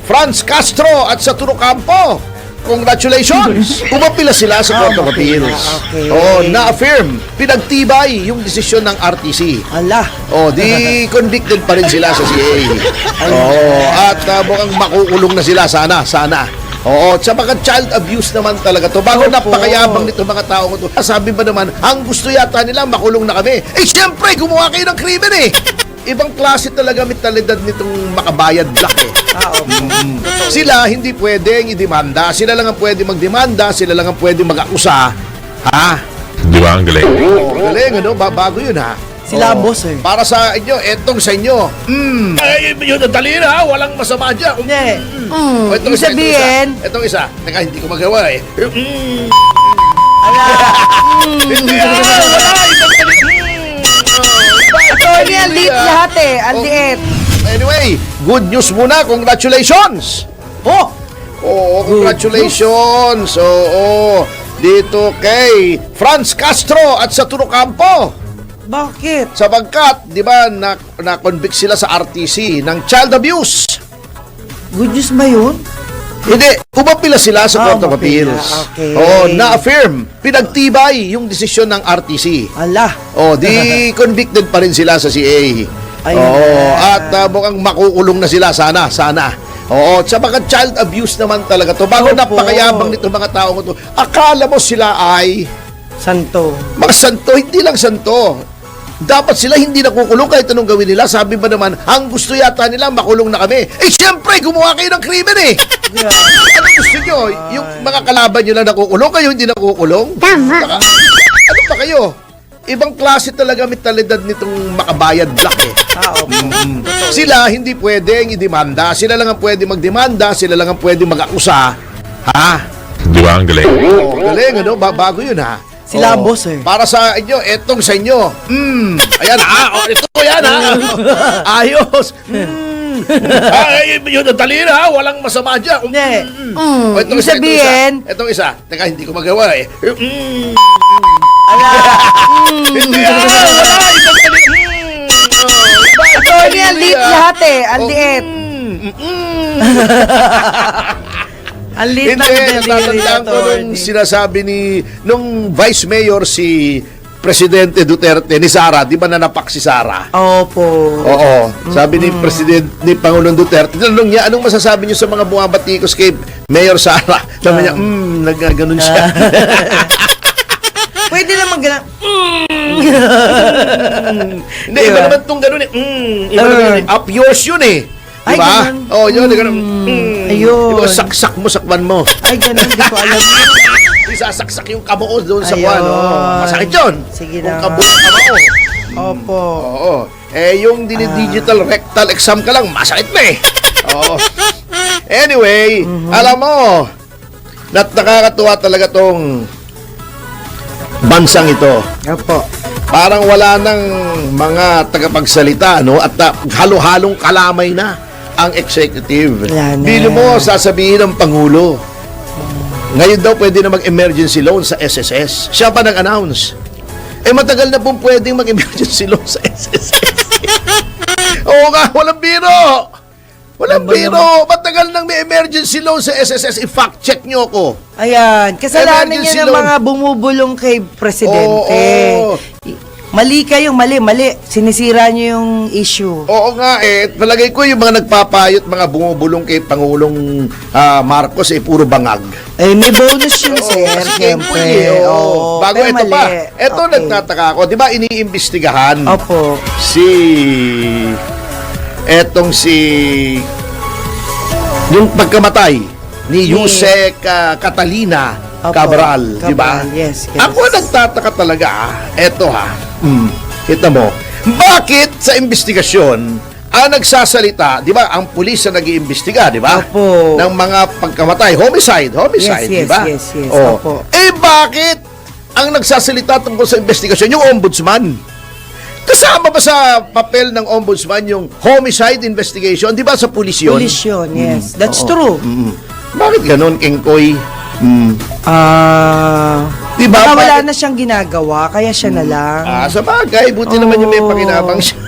Franz Castro at sa Campo. Congratulations! Umapila sila sa Court of Appeals. Okay. Oh, na-affirm, pinagtibay yung desisyon ng RTC. Ala. Oh, di convicted pa rin sila sa CA. Oh, at mukhang makukulong na sila sana. Oo, sa mga child abuse naman talaga to. Bago napakayabang nito mga tao ko to. Sabi ba naman, ang gusto yata nila makulong na kami. Eh, siyempre, gumawa kayo ng krimen eh. Ibang klase talaga mentalidad nitong makabayad black eh. Sila hindi pwedeng idemanda. Sila lang ang pwedeng magdemanda. Sila lang ang pwedeng mag-akusa. Ha? Di ba? Ang galing. Oh, galing ano? Bago yun ha. Sila ang boss eh. Para sa inyo, etong sa inyo. Ay, yun ang dali na ha. Walang masama dyan. Hindi. Oh, Ibig sabihin, Itong isa. Teka, hindi ko magawa eh. ala. Hindi wala. Attorney, ang liit lahat eh. Ang liit. Anyway, good news muna. Congratulations. Oh! Oo, congratulations. Oo, dito kay Franz Castro at sa Campo. Bakit? Sapagkat, di ba, na-convict sila sa RTC ng child abuse. Good news ba yun? Hindi, umapila sila sa Court of umapila. Appeals. Okay. Oh, na-affirm, pinagtibay yung desisyon ng RTC. Ala. Oh, di convicted pa rin sila sa CA. Ayun Oo, na. at mukhang makukulong na sila sana. Oo, sa mga child abuse naman talaga to. Bago Opo. napakayabang nito mga tao ko to. Akala mo sila ay Santo. mga santo, hindi lang santo. Dapat sila hindi nakukulong kahit anong gawin nila. Sabi ba naman, ang gusto yata nila makulong na kami. Eh, siyempre, gumawa kayo ng krimen eh. Yeah. Ano gusto nyo? Yung mga kalaban nyo lang nakukulong, kayo hindi nakukulong? Tama. Ano ba kayo? Ibang klase talaga mentalidad nitong makabayad black eh. Sila hindi pwedeng idemanda. Sila lang ang pwedeng magdemanda. Sila lang ang pwedeng mag-akusa. Ha? Di ba? Ang galing. Oh, galing ano? Bago yun ha. Sila ang Oo. boss eh. Para sa inyo, etong sa inyo. Ayan ha. Oh, ito yan ha. Ayos. Ay, yun ang dali na ha. Walang masama dyan. Hindi. Oh, Ibig sabihin, Itong isa. Teka, hindi ko magawa eh. ala. Hindi wala. Ibang dali. Attorney, ang liit lahat eh. Ang liit. Ang liit Hindi, ng delivery, natatandaan ko nung attorney. sinasabi nung Vice Mayor si Presidente Duterte ni Sara, di ba nanapak si Sara? Opo. Oo. Sabi ni Presidente, ni Pangulong Duterte, tinanong niya, anong masasabi niyo sa mga bumabatikos kay Mayor Sara? Sabi niya, nagaganon siya. Pwede naman gana. Hindi, iba naman itong gano'n eh. Iba naman yun. Up yours yun eh. Ay, Diba? ganun. Oo, yun. Ganun. Ayun. Diba, saksak mo, sakman mo. Ay, ganun. Hindi ko alam. Isasaksak yung kamao doon sa Ayun. buwan. Masakit yun. Sige Kung na. kamao. Opo. Oo. Eh, yung digital rectal exam ka lang, masakit na eh. Oo. Anyway, alam mo, nakakatuwa talaga tong bansang ito. Opo. Parang wala nang mga tagapagsalita, no? At halo-halong kalamay na ang executive. Wala na. Bili mo, sasabihin ng Pangulo, ngayon daw pwede na mag-emergency loan sa SSS. Siya pa nag-announce. Eh, matagal na pong pwedeng mag-emergency loan sa SSS. Oo nga, walang biro. Walang biro. Matagal nang may emergency loan sa SSS. I-fact check nyo ako. Ayan. Kasalanan Emergency niya ng loan. mga bumubulong kay Presidente. Oo. Mali kayong mali. Sinisira niyo yung issue. Oo nga eh, palagay ko yung mga nagpapayot, mga bumubulong kay Pangulong Marcos eh, puro bangag. Eh, may bonus yun, sir. Kasi Siyempre. eh, Oo. Bago Pero ito mali. pa, ito Okay. nagtataka ako, di ba iniimbestigahan Opo. si yung pagkamatay ni Yusek Catalina Opo. Cabral, di ba? Cabral, yes. Ako nagtataka talaga, eto ha. Kita mo, bakit sa investigasyon ang nagsasalita, di ba, ang pulis na nag-iimbestiga, di ba? Opo. Ng mga pagkamatay, homicide, Yes, di ba? yes, Oh. opo. Eh bakit ang nagsasalita tungkol sa investigasyon yung ombudsman? Kasama ba sa papel ng ombudsman yung homicide investigation? Di ba sa pulis yun? Police yun, yes. That's Oo. true. Bakit ganun, Kengkoy? Diba? Baka wala Bakit- na siyang ginagawa, kaya siya na lang. Sa bagay, buti naman yung may pakinabang siya.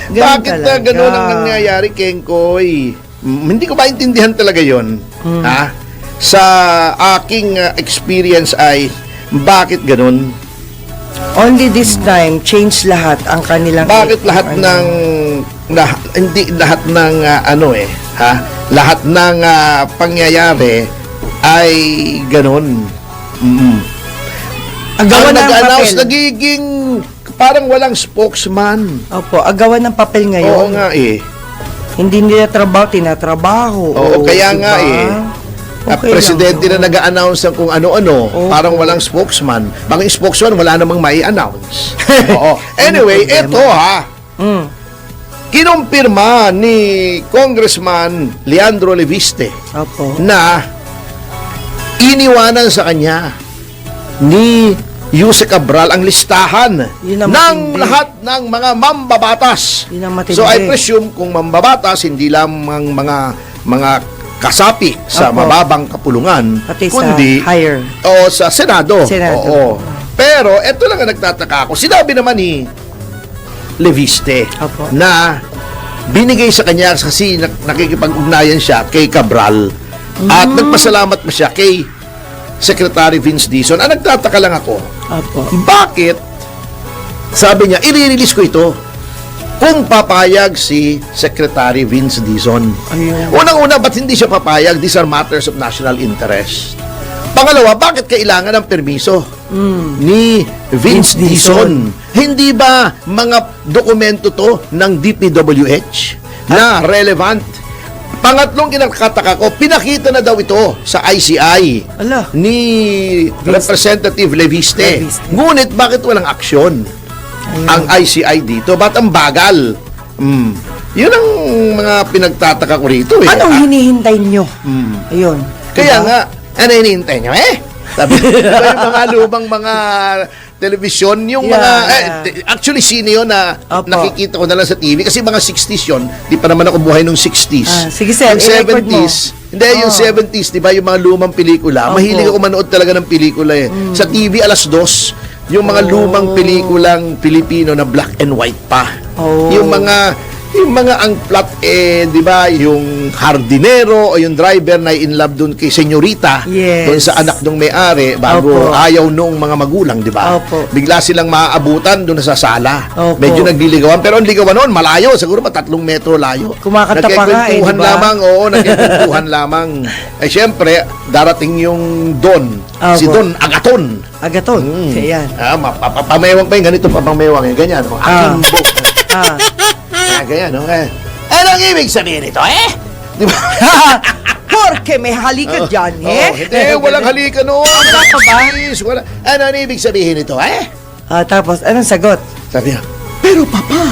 Ganun Bakit na talaga. gano'n ang nangyayari, Kengkoy? Hindi ko maintindihan talaga yon. Ha? Sa aking experience ay, bakit gano'n? Only this time, change lahat ang kanilang... Bakit lahat ng hindi lahat ng lahat ng pangyayari ay ganun. Agawan Ang ng nag-announce papel. nagiging parang walang spokesman. Opo, agawan ng papel Oo ngayon. nga eh. Hindi nila trabaho, tinatrabaho. Oo, kaya nga eh. Okay Presidente lang, na nag-a-announce ng kung ano-ano, Opo. parang walang spokesman. Baka yung spokesman wala namang mai-announce. Oo. Anyway, problema? eto ha. Mm. Kinumpirma ni Congressman Leandro Leviste Opo. na iniwanan sa kanya ni Yuse Cabral ang listahan Yun ang ng matindi. lahat ng mga mambabatas. Yun ang matindi. So I presume kung mambabatas, hindi lamang mga kasapi sa Opo. mababang kapulungan, Pati kundi sa higher. o sa Senado. Senado. Oo. Pero eto lang ang nagtataka ako. Sinabi naman ni Leviste Opo. na binigay sa kanya kasi nakikipag-ugnayan siya kay Cabral at nagpasalamat pa siya kay Secretary Vince Dizon. Ang nagtataka lang ako, Opo. bakit sabi niya, i-release ko ito kung papayag si Secretary Vince Dizon. Ayun. Unang-una, ba't hindi siya papayag? These are matters of national interest. Pangalawa, bakit kailangan ng permiso ni Vince Vince Dizon? Hindi ba mga dokumento to ng DPWH na relevant? Pangatlong kinakataka ko, pinakita na daw ito sa ICI Ala. ni Representative Leviste. Leviste. Ngunit bakit walang aksyon ang ICI dito? Ba't ang bagal? Yun ang mga pinagtataka ko rito eh. Anong hinihintay nyo? Ayun. Kaya Diba? nga, ano hinihintay nyo eh? Sabi, diba yung mga lumang mga telebisyon, yung Yeah, mga, yeah. actually sino yun na Opo. nakikita ko na lang sa TV kasi mga 60s yun, di pa naman ako buhay nung 60s. Sige, sir, Yung i-record mo. 70s, hindi, yung 70s, di ba, yung mga lumang pelikula, Opo. mahilig ako manood talaga ng pelikula eh. Sa TV, alas 2, yung mga lumang pelikulang Pilipino na black and white pa. Oh. Yung mga ang plot di ba, yung hardinero o yung driver na in love doon kay senyorita, Yes. doon sa anak ng may-ari bago Opo. ayaw nung mga magulang, di ba? Opo. Bigla silang maaabutan doon sa sala. Opo. Medyo nagliligawan, pero ang ligawan noon malayo, siguro 3 metro layo. Kumakanta pa nga Nagkikwentuhan di ba? lamang, oo, nagkikwentuhan lamang. Eh syempre, darating yung Don, Opo. si Don Agaton. Agaton. Ayan. Papamewang pa yung ganito, papamewang yung ganyan. Oh, aking book. Ah. Ganyan, okay. Anong ibig sabihin ito, eh? Di ba? Porque may halika dyan, eh. Hindi, walang halika noon. Wala pa ba? Please, wala. Ano ang ibig sabihin ito, eh? Tapos, anong sagot? Sabi niya, pero papa,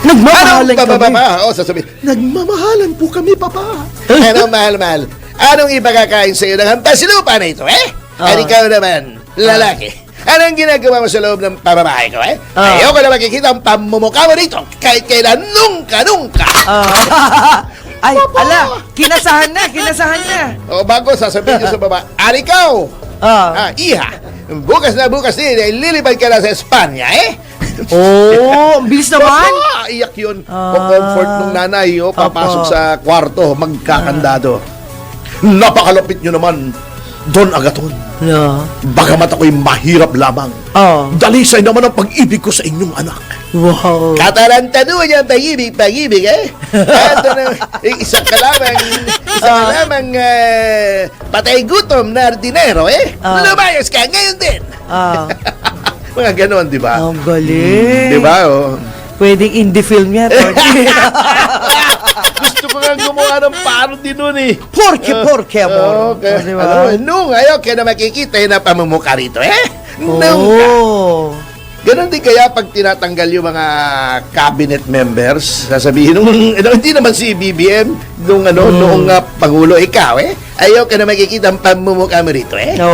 Nagmamahalan anong kami. papa? Sasabihin, nagmamahalan po kami, papa. Anong mahal-mahal? Anong ipakakain sa iyo ng hampasilupa na ito, eh? At ikaw naman, lalaki. Anong ginagawa mo sa loob ng pamamahay ko, eh? Ayoko na makikita ang pamumukha mo dito kahit kailan, nunca. Ay, ala, kinasahan na. O bago sasabihin niyo sa baba, Arikaw, iha, bukas din, lilipad ka na sa Espanya, eh? Oh, ang bilis naman. Papa, iyak yun. Comfort nung nanay, papasok Opo. sa kwarto, magkakandado. Napakalapit nyo naman, Don Agaton. No. Bagamat ako'y mahirap lamang. Oh. Dalisay naman ang pag-ibig ko sa inyong anak. Wow. Kataranta doon yung pag-ibig, eh. Ito na, isa ka lamang patay gutom na dinero, eh. Lumayas ka ngayon din. Mga ganon, di ba? Ang galing. Di ba, oh? Pwedeng indie film yan, Tony. Gusto ko nga gumawa ng parody nun, eh. Porke, amor. Okay. Di ba? Alam mo, nung ayaw kaya na makikita yun na pamumukha rito, eh. Nung Oh. ganon din kaya pag tinatanggal yung mga cabinet members, sasabihin nung hindi naman si BBM noong pangulo, ikaw ayaw ka na makikita ang pamumukha mo rito, eh. No.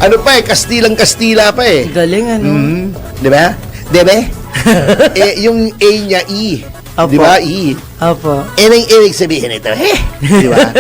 Ano pa, Kastilang-Kastila pa, eh. Galing, ano? Di ba? Yung A niya E. Opo. Di ba? E. Opo. Anong ibig sabihin ito, eh? Di ba?